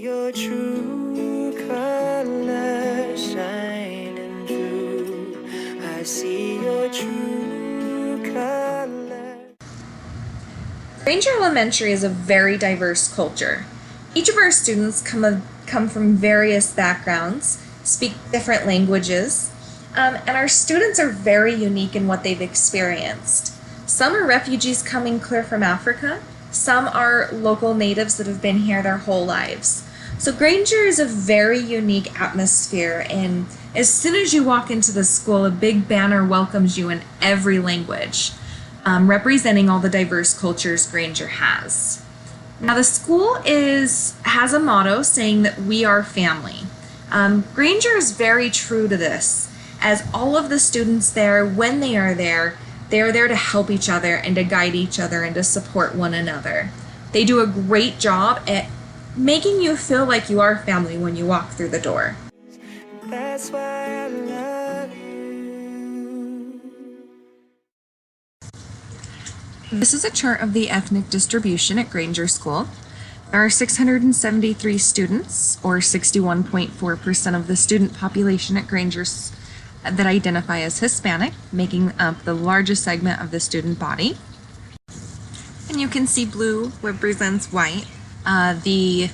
your true colors shining through. I see your true colors. Granger Elementary is a very diverse culture. Each of our students come from various backgrounds, speak different languages, and our students are very unique in what they've experienced. Some are refugees coming clear from Africa. Some are local natives that have been here their whole lives. So Granger is a very unique atmosphere, and as soon as you walk into the school, a big banner welcomes you in every language, representing all the diverse cultures Granger has. Now the school has a motto saying that we are family. Granger is very true to this, as all of the students there, when they are there to help each other and to guide each other and to support one another. They do a great job at making you feel like you are family when you walk through the door. That's why I love you. This is a chart of the ethnic distribution at Granger School. There are 673 students, or 61.4% of the student population at Granger that identify as Hispanic, making up the largest segment of the student body. And you can see blue represents white, the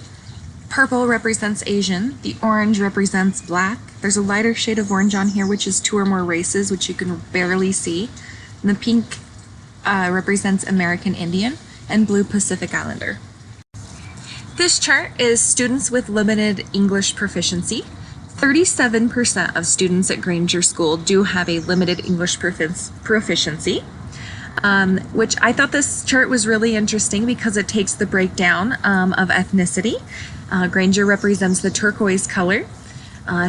purple represents Asian, the orange represents black. There's a lighter shade of orange on here, which is 2 or more races, which you can barely see. And the pink represents American Indian, and blue Pacific Islander. This chart is students with limited English proficiency. 37% of students at Granger School do have a limited English proficiency, which I thought this chart was really interesting because it takes the breakdown of ethnicity. Granger represents the turquoise color.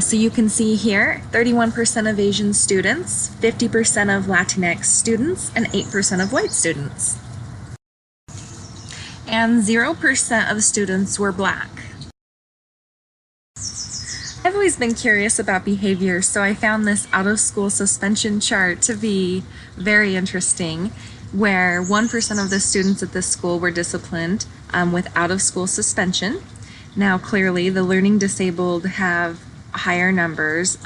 So you can see here 31% of Asian students, 50% of Latinx students, and 8% of white students. And 0% of students were black. I've always been curious about behavior, so I found this out-of-school suspension chart to be very interesting, where 1% of the students at this school were disciplined with out-of-school suspension. Now, clearly, the learning disabled have higher numbers,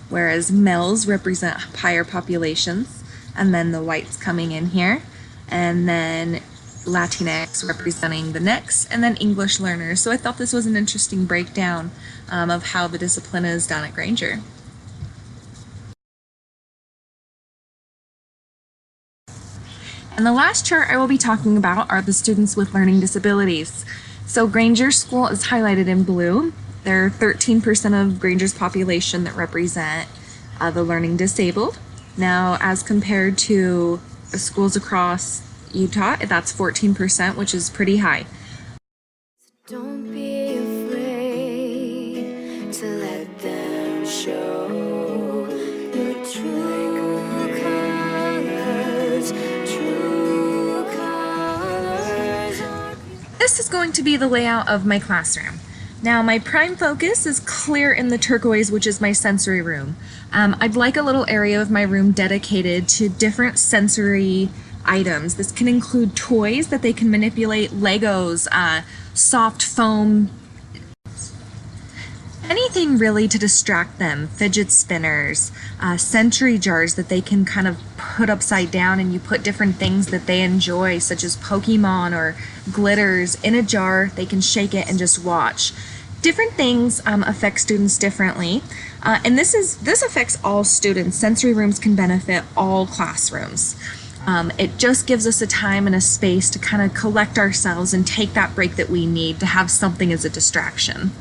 whereas males represent higher populations, and then the whites coming in here, and then Latinx representing the next, and then English learners. So I thought this was an interesting breakdown of how the discipline is done at Granger. And the last chart I will be talking about are the students with learning disabilities. So Granger School is highlighted in blue. There are 13% of Granger's population that represent the learning disabled. Now, as compared to schools across Utah, that's 14%, which is pretty high. Don't be afraid to let them show your true colors. True colors. This is going to be the layout of my classroom. Now, my prime focus is clear in the turquoise, which is my sensory room. I'd like a little area of my room dedicated to different sensory items. This can include toys that they can manipulate, Legos, soft foam, anything really to distract them, fidget spinners, sensory jars that they can kind of put upside down and you put different things that they enjoy, such as Pokemon or glitters in a jar. They can shake it and just watch. Different things affect students differently, and this affects all students. Sensory rooms can benefit all classrooms. It just gives us a time and a space to kind of collect ourselves and take that break that we need to have something as a distraction.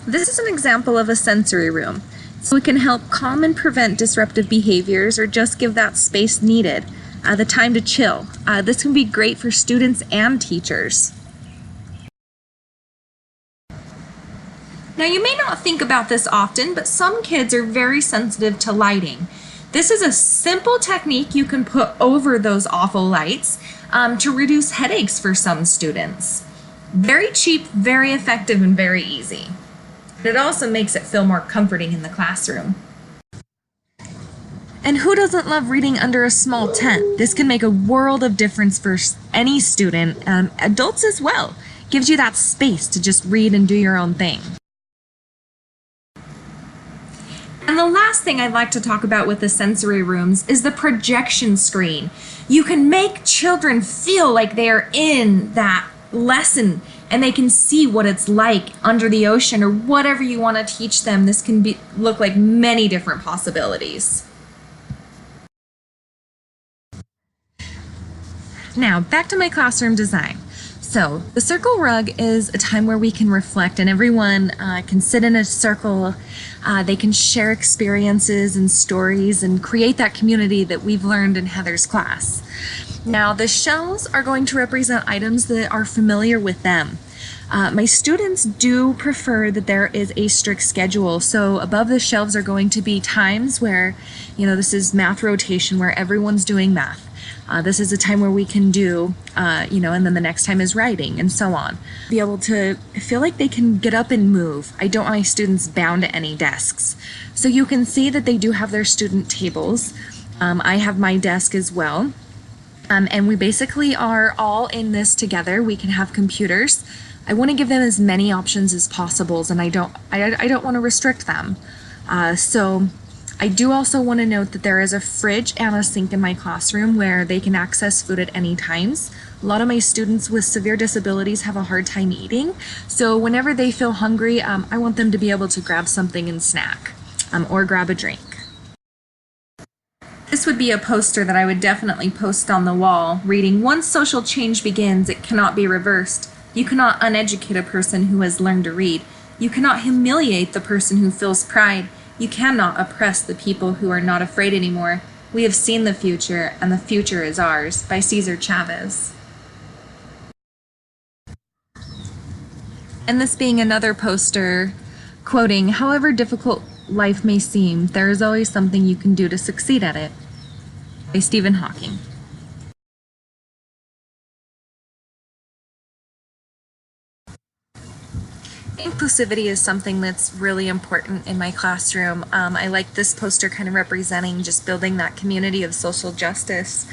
This is an example of a sensory room. So it can help calm and prevent disruptive behaviors or just give that space needed, the time to chill. This can be great for students and teachers. Now, you may not think about this often, but some kids are very sensitive to lighting. This is a simple technique you can put over those awful lights to reduce headaches for some students. Very cheap, very effective, and very easy. It also makes it feel more comforting in the classroom. And who doesn't love reading under a small tent? This can make a world of difference for any student, adults as well. Gives you that space to just read and do your own thing. And the last thing I'd like to talk about with the sensory rooms is the projection screen. You can make children feel like they are in that lesson and they can see what it's like under the ocean or whatever you want to teach them. This can look like many different possibilities. Now, back to my classroom design. So, the circle rug is a time where we can reflect and everyone can sit in a circle. They can share experiences and stories and create that community that we've learned in Heather's class. Now, the shelves are going to represent items that are familiar with them. My students do prefer that there is a strict schedule. So above the shelves are going to be times where, this is math rotation where everyone's doing math. This is a time where we can do, and then the next time is writing and so on. Be able to feel like they can get up and move. I don't want my students bound to any desks. So you can see that they do have their student tables. I have my desk as well. And we basically are all in this together. We can have computers. I want to give them as many options as possible, and I don't want to restrict them. So I do also want to note that there is a fridge and a sink in my classroom where they can access food at any times. A lot of my students with severe disabilities have a hard time eating, so whenever they feel hungry, I want them to be able to grab something and snack, or grab a drink. This would be a poster that I would definitely post on the wall, reading, "Once social change begins, it cannot be reversed. You cannot uneducate a person who has learned to read. You cannot humiliate the person who feels pride. You cannot oppress the people who are not afraid anymore. We have seen the future, and the future is ours," by Cesar Chavez. And this being another poster quoting, "However difficult life may seem, there is always something you can do to succeed at it," by Stephen Hawking. Inclusivity is something that's really important in my classroom. I like this poster kind of representing just building that community of social justice,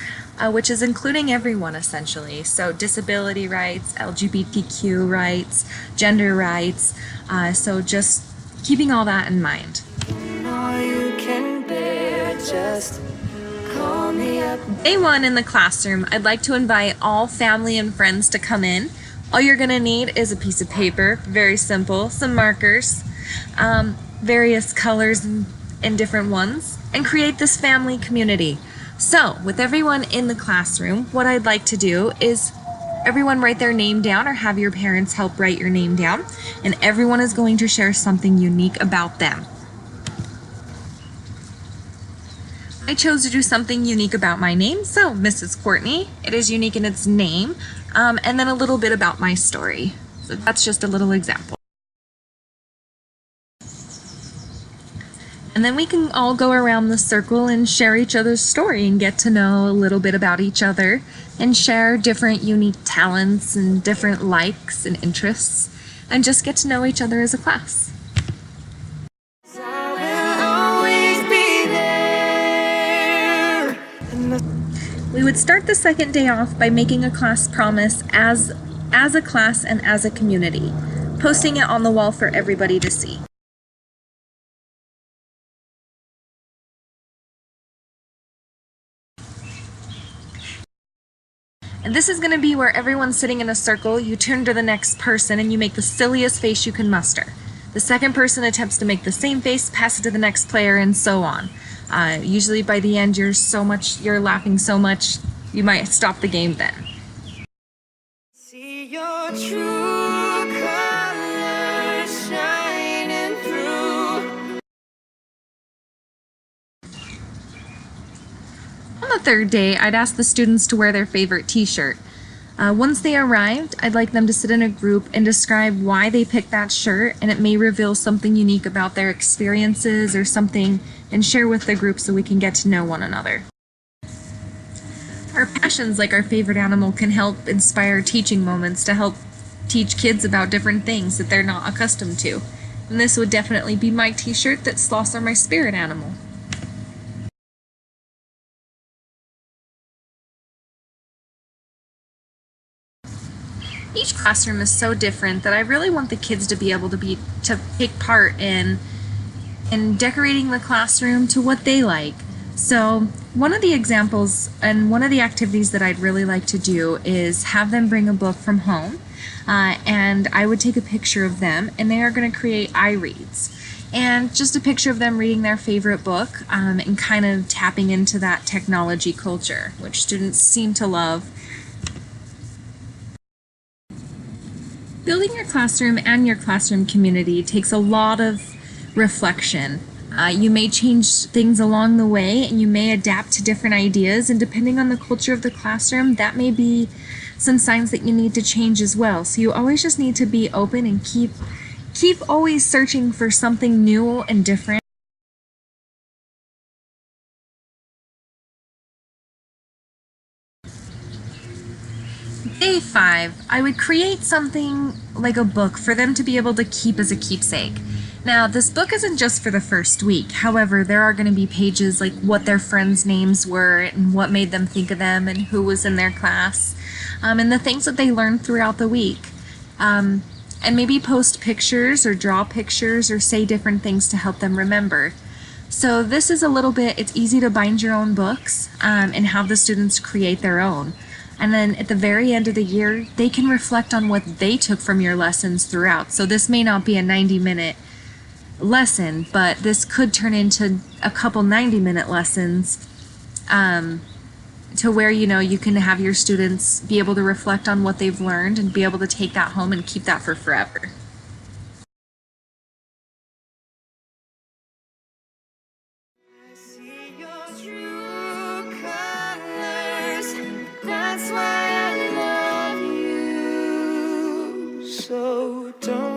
which is including everyone essentially. So disability rights, LGBTQ rights, gender rights, so just keeping all that in mind. All you can bear, just call me up. Day one in the classroom, I'd like to invite all family and friends to come in. All you're going to need is a piece of paper, very simple, some markers, various colors and different ones, and create this family community. So, with everyone in the classroom, what I'd like to do is everyone write their name down or have your parents help write your name down, and everyone is going to share something unique about them. I chose to do something unique about my name, so Mrs. Courtney, it is unique in its name, and then a little bit about my story. So that's just a little example. And then we can all go around the circle and share each other's story and get to know a little bit about each other and share different unique talents and different likes and interests and just get to know each other as a class. We would start the second day off by making a class promise as a class and as a community, posting it on the wall for everybody to see. And this is going to be where everyone's sitting in a circle, you turn to the next person and you make the silliest face you can muster. The second person attempts to make the same face, pass it to the next player, and so on. Usually by the end you're laughing so much you might stop the game then. See your true colors shining through. On the third day, I'd ask the students to wear their favorite t-shirt. Once they arrived, I'd like them to sit in a group and describe why they picked that shirt, and it may reveal something unique about their experiences or something, and share with the group so we can get to know one another. Our passions, like our favorite animal, can help inspire teaching moments to help teach kids about different things that they're not accustomed to. And this would definitely be my t-shirt that sloths are my spirit animal. each classroom is so different that I really want the kids to be able to take part in decorating the classroom to what they like. So one of the examples and one of the activities that I'd really like to do is have them bring a book from home, and I would take a picture of them, and they are going to create iReads. And just a picture of them reading their favorite book, and kind of tapping into that technology culture, which students seem to love. Building your classroom and your classroom community takes a lot of reflection. You may change things along the way, and you may adapt to different ideas, and depending on the culture of the classroom, that may be some signs that you need to change as well. So you always just need to be open and keep always searching for something new and different. Day 5, I would create something like a book for them to be able to keep as a keepsake. Now, this book isn't just for the first week. However, there are going to be pages like what their friends' names were and what made them think of them and who was in their class, and the things that they learned throughout the week. And maybe post pictures or draw pictures or say different things to help them remember. So this is a little bit, it's easy to bind your own books, and have the students create their own. And then at the very end of the year, they can reflect on what they took from your lessons throughout. So this may not be a 90-minute lesson, but this could turn into a couple 90-minute lessons, to where you can have your students be able to reflect on what they've learned and be able to take that home and keep that for forever. I see your true colors. That's why I love you. So don't